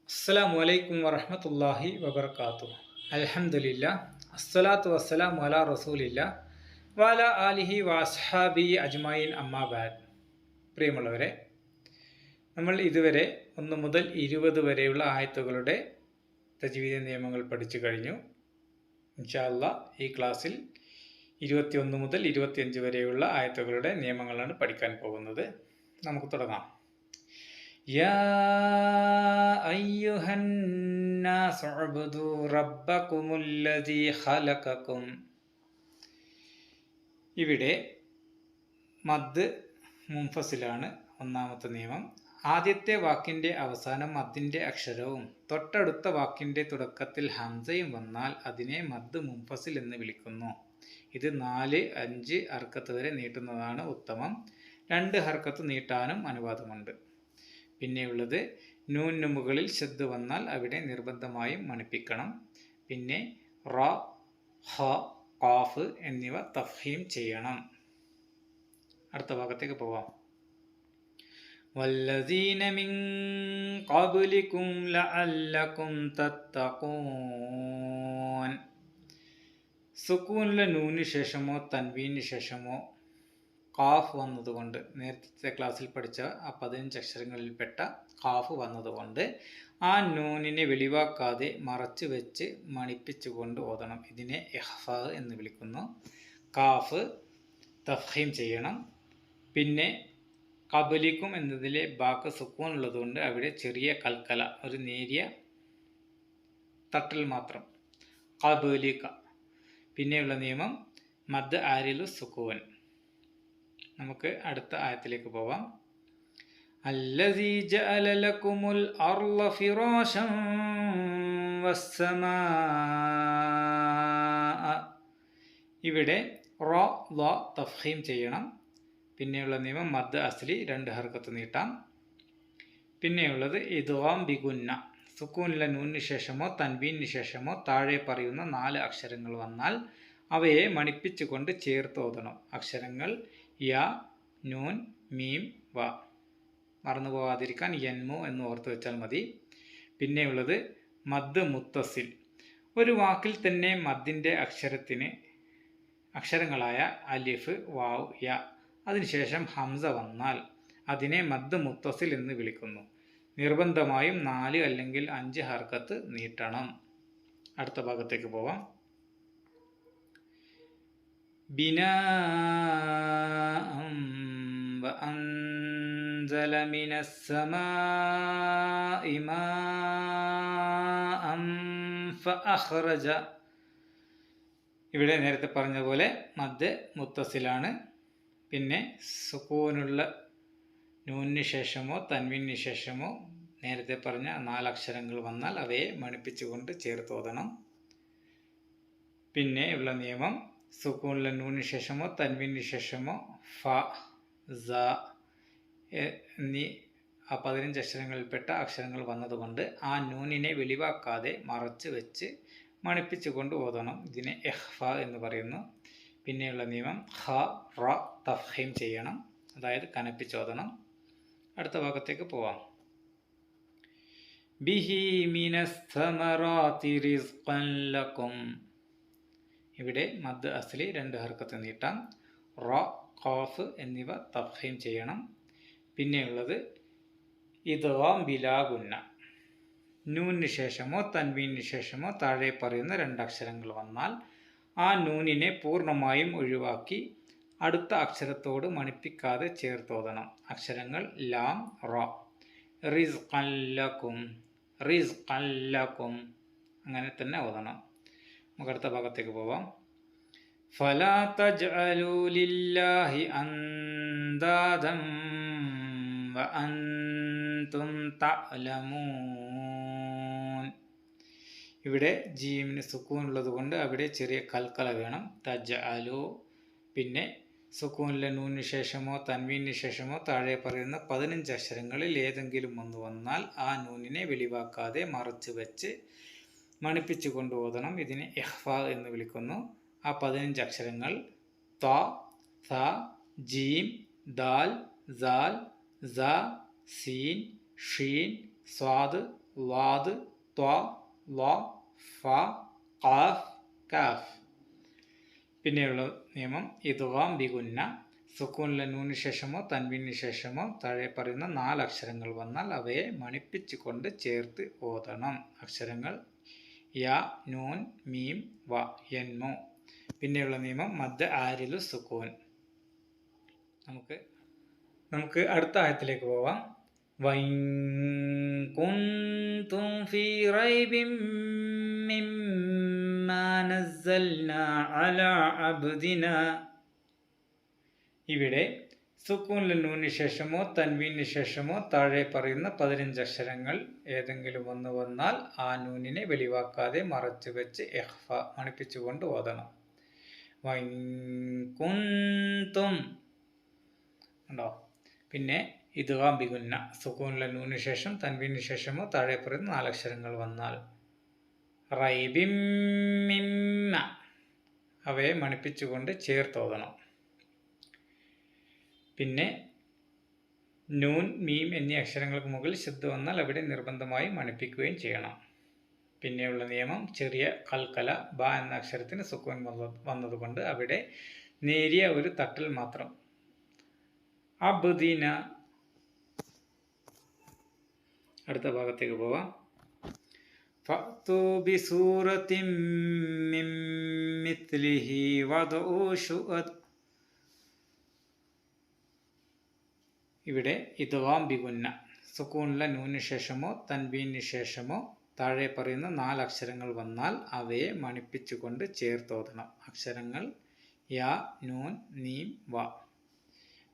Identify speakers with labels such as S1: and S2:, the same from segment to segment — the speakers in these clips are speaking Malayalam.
S1: അസ്സലാമു അലൈക്കും വറഹ്മത്തുള്ളാഹി വബർക്കാത്തുഹു. അൽഹംദുലില്ലാ അസ്സലാത്തു വസ്സലാമു അലാ റസൂലില്ലാ വഅലാ ആലിഹി വഅസ്ഹാബിഹി അജ്മഈൻ അമ്മാ ബഅദ്. പ്രിയമുള്ളവരെ, നമ്മൾ ഇതുവരെ 1 മുതൽ 20 വരെയുള്ള ആയത്തുകളുടെ തജ്വീദ് നിയമങ്ങൾ പഠിച്ചു കഴിഞ്ഞു. ഇൻഷാ അല്ലാഹ് ഈ ക്ലാസ്സിൽ 21 മുതൽ 25 വരെയുള്ള ആയത്തുകളുടെ നിയമങ്ങളാണ് പഠിക്കാൻ പോകുന്നത്. നമുക്ക് തുടങ്ങാം. യാ അയ്യുഹന്നാസു ഉബ്ദു റബ്ബകുമുല്ലദീ ഖലഖകും. ഇവിടെ മദ് മുൻഫസിലാണ് ഒന്നാമത്തെ നിയമം. ആദ്യത്തെ വാക്കിൻ്റെ അവസാനം മദ്ദിൻ്റെ അക്ഷരവും തൊട്ടടുത്ത വാക്കിൻ്റെ തുടക്കത്തിൽ ഹംസയും വന്നാൽ അതിനെ മദ് മുൻഫസിൽ എന്ന് വിളിക്കുന്നു. ഇത് 4-5 ഹർക്കത്ത് വരെ നീട്ടുന്നതാണ് ഉത്തമം. 2 ഹർക്കത്ത് നീട്ടാനും അനുവാദമുണ്ട്. പിന്നെയുള്ളത് നൂനിന് മുകളിൽ ശദ്ദ് വന്നാൽ അവിടെ നിർബന്ധമായും മണിപ്പിക്കണം. പിന്നെ റ, ഹ, ഖാഫ് എന്നിവ തഫ്ഹീം ചെയ്യണം. അടുത്ത ഭാഗത്തേക്ക് പോവാം. വല്ലദീന മിൻ ഖബ്ലികും ലഅല്ലകും തത്തഖൂൻ. സുക്കൂനിലെ നൂനിന് ശേഷമോ തൻവീന് ശേഷമോ ഖാഫ് വന്നതുകൊണ്ട്, നേരത്തെ ക്ലാസ്സിൽ പഠിച്ച ആ 15 അക്ഷരങ്ങളിൽപ്പെട്ട ഖാഫ് വന്നതുകൊണ്ട് ആ നൂനിനെ വെളിവാക്കാതെ മറച്ചു വെച്ച് മണിപ്പിച്ചുകൊണ്ട് ഓതണം. ഇതിനെ ഇഖ്ഫാ എന്ന് വിളിക്കുന്നു. ഖാഫ് തഫ്ഹീം ചെയ്യണം. പിന്നെ ഖബ്ലിക്കും എന്നതിലെ ബാക്ക് സുക്കൂൻ ഉള്ളതുകൊണ്ട് അവിടെ ചെറിയ കൽക്കല, ഒരു നേരിയ തട്ടൽ മാത്രം. ഖബ്ലിക. പിന്നെയുള്ള നിയമം മദ് ആരിലു സുക്കൂൻ. നമുക്ക് അടുത്ത ആയത്തിലേക്ക് പോവാം. അല്ലദീ ജഅല ലക്കുമുൽ അർള ഫിറാശൻ വസ്സമാഅ. ഇവിടെ റ ള തഫ്ഹീം ചെയ്യണം. പിന്നെയുള്ള നിയമം മദ് അസ്ലി 2 ഹർക്കത്ത് നീട്ടാം. പിന്നെയുള്ളത് ഇദ്ഗാം ബിഗുന്ന. സുക്കൂനിലെ നൂനിന് ശേഷമോ തൻവീനിന് ശേഷമോ താഴെ പറയുന്ന 4 അക്ഷരങ്ങൾ വന്നാൽ അവയെ മണിപ്പിച്ചുകൊണ്ട് ചേർത്ത് ഓതണം. അക്ഷരങ്ങൾ യ, നൂൻ, മീം, വ. മറന്നു പോകാതിരിക്കാൻ യൻമു എന്ന് ഓർത്ത് വെച്ചാൽ മതി. പിന്നെയുള്ളത് മദ് മുത്തസിൽ. ഒരു വാക്കിൽ തന്നെ മദ്ദിൻ്റെ അക്ഷരങ്ങളായ അലിഫ്, വാവ്, യ അതിനുശേഷം ഹംസ വന്നാൽ അതിനെ മദ് മുത്തസിൽ എന്ന് വിളിക്കുന്നു. നിർബന്ധമായും 4 അല്ലെങ്കിൽ 5 ഹർക്കത്ത് നീട്ടണം. അടുത്ത ഭാഗത്തേക്ക് പോവാം. ബിനാഅൻ വഅൻസല മിനസ്സമാഇ മാഅൻ ഫഅഖ്റജ. ഇവിടെ നേരത്തെ പറഞ്ഞതുപോലെ മദ് മുത്തസിലാണ്. പിന്നെ സുക്കൂനുള്ള നൂനിന് ശേഷമോ തൻവീനിന് ശേഷമോ നേരത്തെ പറഞ്ഞ 4 അക്ഷരങ്ങൾ വന്നാൽ അവയെ മണിപ്പിച്ചുകൊണ്ട് ചേർത്ത് ഓതണം. പിന്നെ ഉള്ള നിയമം സുക്കൂനിലെ നൂനിന് ശേഷമോ തൻവീനിന് ശേഷമോ ഫ, സ എന്നീ ആ 15 അക്ഷരങ്ങളിൽപ്പെട്ട അക്ഷരങ്ങൾ വന്നതുകൊണ്ട് ആ നൂനിനെ വെളിവാക്കാതെ മറച്ച് വെച്ച് മണിപ്പിച്ചുകൊണ്ട് ഓതണം. ഇതിനെ ഇഖ്ഫാ എന്ന് പറയുന്നു. പിന്നെയുള്ള നിയമം ഹ, റ തഫ്ഹീം ചെയ്യണം, അതായത് കനപ്പിച്ചോതണം. അടുത്ത ഭാഗത്തേക്ക് പോവാം. ബിഹി മിനസ് സമറാത്തി റിസ്ഖൻ ലക്കും. ഇവിടെ മദ് അസ്ലി 2 ഹർക്കത്ത് നീട്ടാം. റ, ഖാഫ് എന്നിവ തഫ്ഹീം ചെയ്യണം. പിന്നെയുള്ളത് ഇദ്ഗാം ബിലാ ഗുന്ന. നൂനിന് ശേഷമോ തൻവീനിന് ശേഷമോ താഴെ പറയുന്ന 2 അക്ഷരങ്ങൾ വന്നാൽ ആ നൂനിനെ പൂർണ്ണമായും ഒഴിവാക്കി അടുത്ത അക്ഷരത്തോട് മണിപ്പിക്കാതെ ചേർത്തോതണം. അക്ഷരങ്ങൾ ലാം, റ. റിസ്ഖൻ ലക്കും, റിസ്ഖൻ ലക്കും അങ്ങനെ തന്നെ ഓതണം. നമുക്ക് അടുത്ത ഭാഗത്തേക്ക് പോവാം. ഫലാ തജ്അലൂ ലില്ലാഹി അൻദാദൻ വഅൻതും തഅലമൂൻ. ഇവിടെ ജീമിന് സുക്കൂൻ ഉള്ളത് കൊണ്ട് അവിടെ ചെറിയ കൽക്കല വേണം. തജ്അലു. പിന്നെ സുക്കൂനിലെ നൂനിന് ശേഷമോ തൻവീനിന് ശേഷമോ താഴെ പറയുന്ന 15 അക്ഷരങ്ങളിൽ ഏതെങ്കിലും ഒന്ന് വന്നാൽ ആ നൂനിനെ വെളിവാക്കാതെ മറച്ച് വെച്ച് മണിപ്പിച്ചു കൊണ്ട് ഓതണം. ഇതിനെ ഇഖ്ഫാ എന്ന് വിളിക്കുന്നു. ആ 15 അക്ഷരങ്ങൾ ത, സ, ജീം, ദാൽ, സാൽ, സ, സീൻ, ഷീൻ, സ്വാദ്, ലാദ്, ത്വ, ള, ഫ, ഖാഫ്, കാഫ്. പിന്നെയുള്ള നിയമം ഇദ്ഗാം ബിഗുന്ന. സുക്കൂനിലെ നൂന് ശേഷമോ തൻവീന് ശേഷമോ താഴെ പറയുന്ന 4 അക്ഷരങ്ങൾ വന്നാൽ അവയെ മണിപ്പിച്ചുകൊണ്ട് ചേർത്ത് ഓതണം. അക്ഷരങ്ങൾ യ, നൂൻ, മീം, വ, യൻമു. പിന്നെയുള്ള നിയമം മദ് ആരിലു സുക്കൂൻ. നമുക്ക് അടുത്ത ആയത്തിലേക്ക് പോവാം. വൈൻ കുൻതും ഫീ റൈബിൻ മിമ്മാ നസ്സൽനാ അലാ അബ്ദിനാ. ഇവിടെ സുക്കൂനിലെ നൂന് ശേഷമോ തൻവീന് ശേഷമോ താഴെ പറയുന്ന 15 അക്ഷരങ്ങൾ ഏതെങ്കിലും ഒന്ന് വന്നാൽ ആ നൂനിനെ വെളിവാക്കാതെ മറച്ചു വെച്ച് ഇഖ്ഫ മണിപ്പിച്ചുകൊണ്ട് ഓതണം. വൈൻ കുൻതും ഉണ്ടോ. പിന്നെ ഇദ്ഗാം ബിഗുന്ന. സുക്കൂനിലെ നൂന് ശേഷം തൻവീന് ശേഷമോ താഴെ പറയുന്ന 4 അക്ഷരങ്ങൾ വന്നാൽ റൈബിൻ മിമ്മ അവയെ മണിപ്പിച്ചുകൊണ്ട് ചേർത്തോതണം. പിന്നെ നൂൻ, മീം എന്നീ അക്ഷരങ്ങൾക്ക് മുകളിൽ ശബ്ദ വന്നാൽ അവിടെ നിർബന്ധമായി മണിപ്പിക്കുകയും ചെയ്യണം. പിന്നെയുള്ള നിയമം ചെറിയ കൽക്കല ബ എന്ന അക്ഷരത്തിന് സുക്കൂൻ വന്നതുകൊണ്ട് അവിടെ നേരിയ ഒരു തട്ടൽ മാത്രം. അബ്ദിന. അടുത്ത ഭാഗത്തേക്ക് പോവാം. ഫഅ്തു ബിസൂറത്തിൻ മിൻ മിത്ലിഹി വദ്ഉ ശുഅദ്. ഇവിടെ ഇദ്ഗാം ബിഗുന്ന. സുക്കൂനിലെ നൂന് ശേഷമോ തൻവീന് ശേഷമോ താഴെ പറയുന്ന 4 അക്ഷരങ്ങൾ വന്നാൽ അവയെ മണിപ്പിച്ചുകൊണ്ട് ചേർത്തോതണം. അക്ഷരങ്ങൾ യ, നൂൻ, മീം, വ.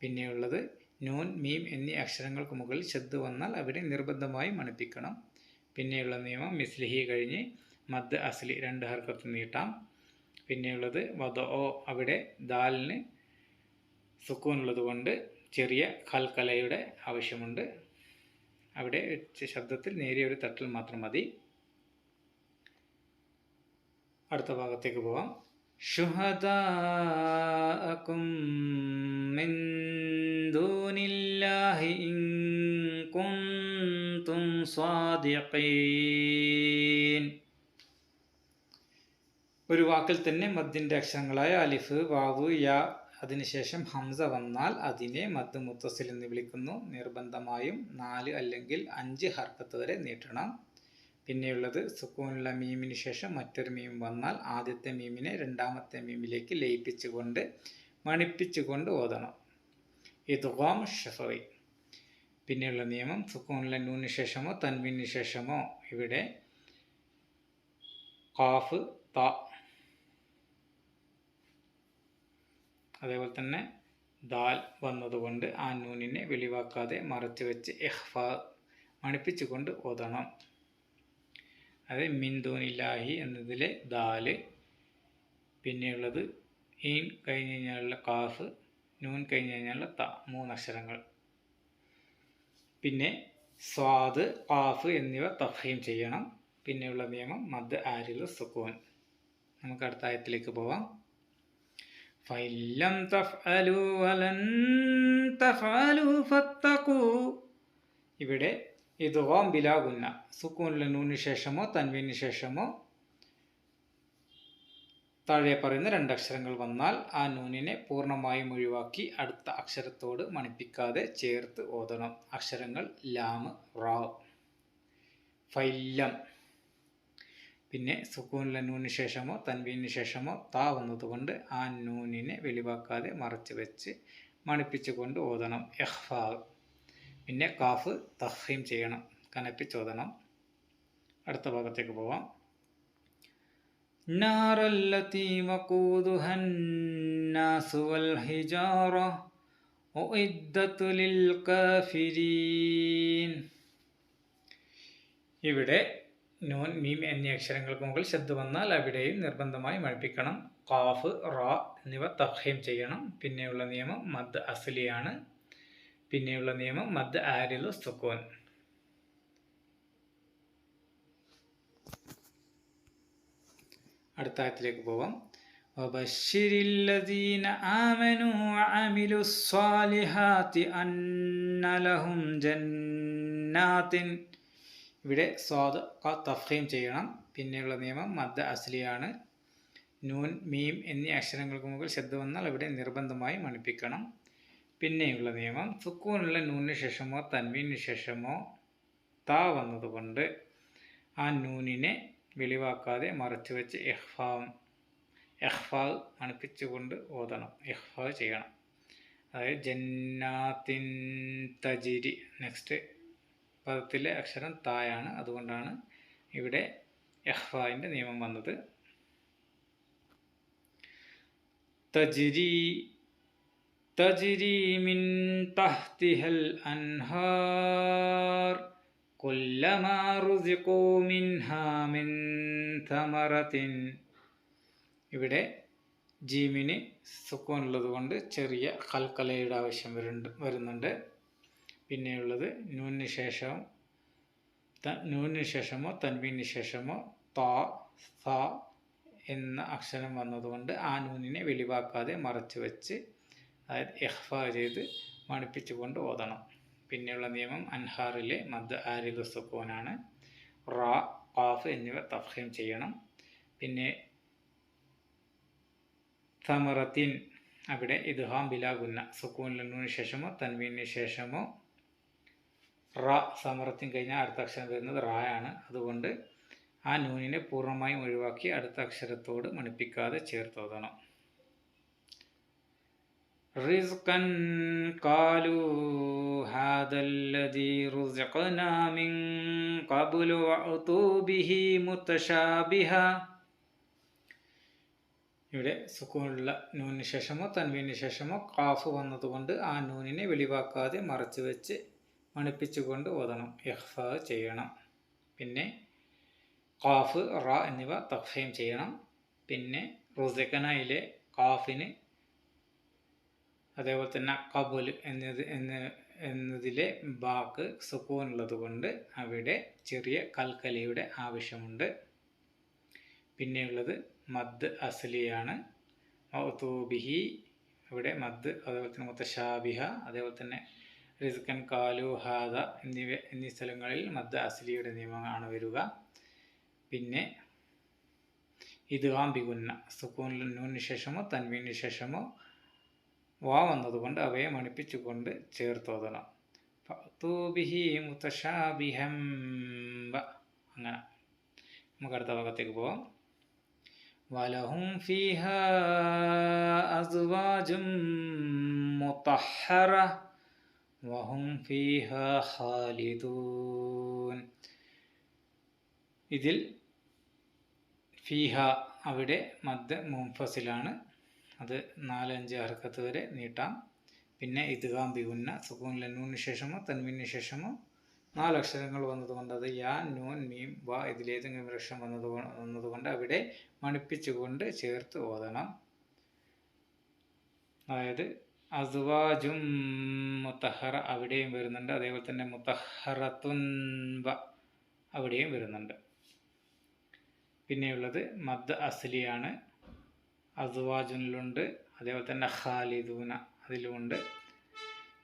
S1: പിന്നെയുള്ളത് നൂൻ, മീം എന്നീ അക്ഷരങ്ങൾക്ക് മുകളിൽ ശബ്ദ വന്നാൽ അവിടെ നിർബന്ധമായി മണിപ്പിക്കണം. പിന്നെയുള്ള നിയമം മിസ്ലിഹി കഴിഞ്ഞ് മദ് അസ്ലി 2 ഹർക്കത്ത് നീട്ടാം. പിന്നെയുള്ളത് വദഉ. അവിടെ ദാലിന് സുക്കൂനുള്ളത് കൊണ്ട് ചെറിയ ഖൽഖലയുടെ ആവശ്യമുണ്ട്. അവിടെ ശബ്ദത്തിൽ നേരിയ ഒരു തട്ടൽ മാത്രം മതി. അടുത്ത ഭാഗത്തേക്ക് പോവാം. ശുഹദാഅകും മിൻ ദൂനില്ലാഹി ഇൻ കുൻതും സ്വാദിഖീൻ. ഒരു വാക്കിൽ തന്നെ മദ്ദിന്റെ അക്ഷരങ്ങളായ അലിഫ്, വാവ്, യ അതിനുശേഷം ഹംസ വന്നാൽ അതിനെ മദ് മുത്തസിൽ എന്ന് വിളിക്കുന്നു. നിർബന്ധമായും 4 അല്ലെങ്കിൽ 5 ഹർക്കത്ത് വരെ നീട്ടണം. പിന്നെയുള്ളത് സുക്കൂനുള്ള മീമിന് ശേഷം മറ്റൊരു മീം വന്നാൽ ആദ്യത്തെ മീമിനെ രണ്ടാമത്തെ മീമിലേക്ക് ലയിപ്പിച്ചുകൊണ്ട് മണിപ്പിച്ചുകൊണ്ട് ഓതണം. ഇദ്ഗാം ശഫവി. പിന്നെയുള്ള നിയമം സുക്കൂനുള്ള നൂന് ശേഷമോ തൻവീന് ശേഷമോ ഇവിടെ ഖാഫ്, ത. അതേപോലെ തന്നെ ദാൽ വന്നതുകൊണ്ട് ആ നൂനിനെ വെളിവാക്കാതെ മറച്ചു വെച്ച് ഇഖ്ഫ മണിപ്പിച്ചുകൊണ്ട് ഓതണം. അത് മിൻ ദൂനില്ലാഹി എന്നതിലെ ദാല്. പിന്നെയുള്ളത് ഈൻ കഴിഞ്ഞ് കഴിഞ്ഞാലുള്ള കാഫ്, നൂൻ കഴിഞ്ഞ് കഴിഞ്ഞാലുള്ള ത. 3 അക്ഷരങ്ങൾ. പിന്നെ സ്വാദ്, ഖാഫ് എന്നിവ തഫ്ഹീം ചെയ്യണം. പിന്നെയുള്ള നിയമം മദ് ആരിലു സുക്കൂൻ. നമുക്ക് അടുത്ത ആയത്തിലേക്ക് പോവാം. ഫഇല്ലം തഫ്അലു വലൻ തഫ്അലു ഫത്തഖൂ. ഇവിടെ ഇദ്ഗാം ബിലാ ഗുന്ന. സുക്കൂനിലെ നൂന് ശേഷമോ തൻവീന് ശേഷമോ താഴെ പറയുന്ന 2 അക്ഷരങ്ങൾ വന്നാൽ ആ നൂനിനെ പൂർണ്ണമായും ഒഴിവാക്കി അടുത്ത അക്ഷരത്തോട് മണിപ്പിക്കാതെ ചേർത്ത് ഓതണം. അക്ഷരങ്ങൾ ലാം, റാ. ഫൈല്ലം. പിന്നെ സുക്കൂനിലെ നൂന് ശേഷമോ തൻവീന് ശേഷമോ ത വന്നതുകൊണ്ട് ആ നൂനിനെ വെളിവാക്കാതെ മറച്ചു വെച്ച് മണിപ്പിച്ചുകൊണ്ട് ഓതണം. ഇഖ്ഫാ. പിന്നെ കാഫ് തഫ്ഹീം ചെയ്യണം, കനപ്പിച്ചോതണം. അടുത്ത ഭാഗത്തേക്ക് പോവാം. നാറല്ലതീ വഖൂദുഹന്നാസു വൽ ഹിജാറ ഉഇദ്ദതു ലിൽ കാഫിരീൻ. ഇവിടെ നൂൻ, മീം എന്നീ അക്ഷരങ്ങൾക്ക് മുകളിൽ ശബ്ദ വന്നാൽ അവിടെയും നിർബന്ധമായി മണിപ്പിക്കണം. ഖാഫ്, റാ എന്നിവ തഫ്ഹീം ചെയ്യണം. പിന്നെയുള്ള നിയമം മദ് അസ്ലിയാണ്. പിന്നെയുള്ള നിയമം മദ് ആരിലു സുക്കൂൻ. അടുത്ത ആയത്തിലേക്ക് പോവാം. വബശ്ശിരില്ലദീന ആമനൂ വഅമിലുസ്സാലിഹാത്തി അന്ന ലഹും ജന്നാത്തിൻ. ഇവിടെ സ്വാദ് തഫ്ഖീം ചെയ്യണം. പിന്നെയുള്ള നിയമം മദ് അസ്ലിയാണ്. നൂൻ, മീം എന്നീ അക്ഷരങ്ങൾക്ക് മുകളിൽ ശബ്ദ വന്നാൽ അവിടെ നിർബന്ധമായി മണിപ്പിക്കണം. പിന്നെയുള്ള നിയമം സുക്കൂനുള്ള നൂനിന് ശേഷമോ തൻവീനു ശേഷമോ താ വന്നതുകൊണ്ട് ആ നൂനിനെ വെളിവാക്കാതെ മറച്ചു വെച്ച് ഇഖ്ഫാ മണിപ്പിച്ചുകൊണ്ട് ഓതണം, ഇഖ്ഫാ ചെയ്യണം. അതായത് ജന്നാത്തിൻ തജിരി, നെക്സ്റ്റ് പദത്തിലെ അക്ഷരം തായാണ്, അതുകൊണ്ടാണ് ഇവിടെ ഇഖ്ഫായിൻ്റെ നിയമം വന്നത്. തജ്രി മിൻ തഹ്തിഹൽ അൻഹാർ കുല്ലമാ റുസിഖൂ മിൻഹാ മിൻ തമറത്തിൻ. ഇവിടെ ജീമിന് സുക്കൂൻ ഉള്ളത് കൊണ്ട് ചെറിയ കൽക്കലയുടെ ആവശ്യം വരുന്നുണ്ട്. പിന്നെയുള്ളത് നൂനിന് ശേഷമോ തൻവീന് ശേഷമോ താ സ എന്ന അക്ഷരം വന്നതുകൊണ്ട് ആ നൂനിനെ വെളിവാക്കാതെ മറച്ചു വെച്ച്, അതായത് ഇഖ്ഫാ ചെയ്ത് മണിപ്പിച്ചുകൊണ്ട് ഓതണം. പിന്നെയുള്ള നിയമം അൻഹാറിലെ മദ് ആരിദു സുക്കൂനാണ്. റാ, ഖാഫ് എന്നിവ തഫ്ഖീം ചെയ്യണം. പിന്നെ സമറത്തിൻ, അവിടെ ഇദ്ഗാം ബിലാ ഗുന്ന, സുക്കൂനിലെ നൂനിന് ശേഷമോ തൻവീനു ശേഷമോ റാ, സമറത്തിൻ കഴിഞ്ഞാൽ അടുത്ത അക്ഷരം വരുന്നത് റാ ആണ്. അതുകൊണ്ട് ആ നൂനിനെ പൂർണ്ണമായും ഒഴിവാക്കി അടുത്ത അക്ഷരത്തോട് മണിപ്പിക്കാതെ ചേർത്തോതണം. റിസ്ഖൻ ഖാലൂ ഹാദല്ലദീ റുസിഖ്നാ മിൻ ഖബ്ലു വഅതൂ ബിഹി മുതശാബിഹ. ഇവിടെ സുക്കൂനുള്ള നൂനിന് ശേഷമോ തൻവീനു ശേഷമോ ഖാഫ് വന്നതുകൊണ്ട് ആ നൂനിനെ വെളിവാക്കാതെ മറച്ചു വെച്ച് മണിപ്പിച്ചുകൊണ്ട് ഓതണം, ഇഖ്ഫാ ചെയ്യണം. പിന്നെ ഖാഫ്, റാ എന്നിവ തഫ്ഖീം ചെയ്യണം. പിന്നെ റുസിഖ്നയിലെ ഖാഫിന് അതേപോലെ തന്നെ ഖബുൽ എന്നതിലെ ബാക്ക് സുക്കൂൻ ഉള്ളത് കൊണ്ട് അവിടെ ചെറിയ കൽക്കലിയുടെ ആവശ്യമുണ്ട്. പിന്നെയുള്ളത് മദ് അസ്ലിയാണ്. മൗതൂബിഹി, ഇവിടെ മദ്, അതേപോലെ തന്നെ മുതശാബിഹ, അതേപോലെ തന്നെ റിസ്ഖൻ ഖാലു ഹാദ എന്നീ സ്ഥലങ്ങളിൽ മദ് അസ്ലിയുടെ നിയമമാണ് വരിക. പിന്നെ ഇദ്ഗാം ബിഗുന്ന, സുക്കൂനിൽ നൂനിന് ശേഷമോ തൻവീനു ശേഷമോ വാ വന്നതുകൊണ്ട് അവയെ മണിപ്പിച്ചുകൊണ്ട് ചേർത്തോതണം. ഫഅതൂബിഹി മുതശാബിഹം ബ. അങ്ങനെ നമുക്ക് അടുത്ത ഭാഗത്തേക്ക് പോവാം. വലഹും ഫീഹാ അസ്വാജും മുതഹ്ഹറ വഹും ഫീഹാ ഖാലിദൂൻ. ഇതിൽ ഫീഹ, അവിടെ മദ് മുൻഫസിലാണ്, അത് 4-5 ഹർക്കത്ത് വരെ നീട്ടാം. പിന്നെ ഇദ്ഗാം ബിഗുന്ന, സുക്കൂനിലെ നൂനിന് ശേഷമോ തൻവീനു ശേഷമോ 4 അക്ഷരങ്ങൾ വന്നതുകൊണ്ട് അത് യാ, നൂൻ, മീം, വ ഇതിലേതെങ്കിലും ഒരു അക്ഷരം വന്നതുകൊണ്ട് അവിടെ മണിപ്പിച്ചുകൊണ്ട് ചേർത്ത് ഓതണം. അതായത് അസ്വാജും മുതഹറ അവിടെയും വരുന്നുണ്ട്, അതേപോലെ തന്നെ മുതഹറത്തുൻ ബ അവിടെയും വരുന്നുണ്ട്. പിന്നെയുള്ളത് മദ് അസ്ലിയാണ്. അസ്വാജുനിലുണ്ട്, അതേപോലെ തന്നെ ഖാലിദൂന അതിലുമുണ്ട്.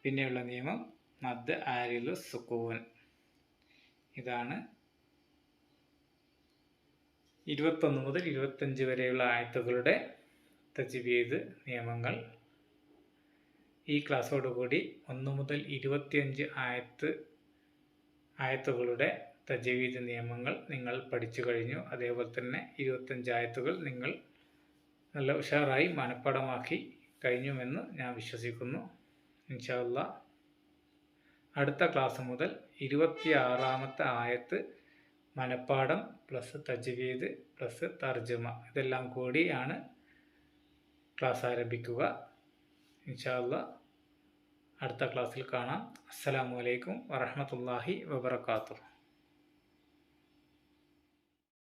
S1: പിന്നെയുള്ള നിയമം മദ് ആരിദു സുക്കൂൻ. ഇതാണ് 21 മുതൽ 25 വരെയുള്ള ആയത്തുകളുടെ തജ്വീദ് നിയമങ്ങൾ. ഈ ക്ലാസ്സോടുകൂടി 1 മുതൽ 25 ആയത്തുകളുടെ തജ്വീദ് നിയമങ്ങൾ നിങ്ങൾ പഠിച്ചു കഴിഞ്ഞു. അതേപോലെ തന്നെ 25 ആയത്തുകൾ നിങ്ങൾ നല്ല ഉഷാറായി മനഃപ്പാഠമാക്കി കഴിഞ്ഞുവെന്ന് ഞാൻ വിശ്വസിക്കുന്നു. ഇൻഷാ അല്ലാഹ് അടുത്ത ക്ലാസ് മുതൽ 26-ാമത്തെ ആയത്ത് മനഃപ്പാഠം പ്ലസ് തജ്വീദ് പ്ലസ് തർജമ ഇതെല്ലാം കൂടിയാണ് ക്ലാസ് ആരംഭിക്കുക. ഇൻഷാ അല്ലാഹ് അടുത്ത ക്ലാസ്സിൽ കാണാം. അസ്സലാമു അലൈക്കും വറഹ്മത്തുള്ളാഹി വബറകാതുഹു.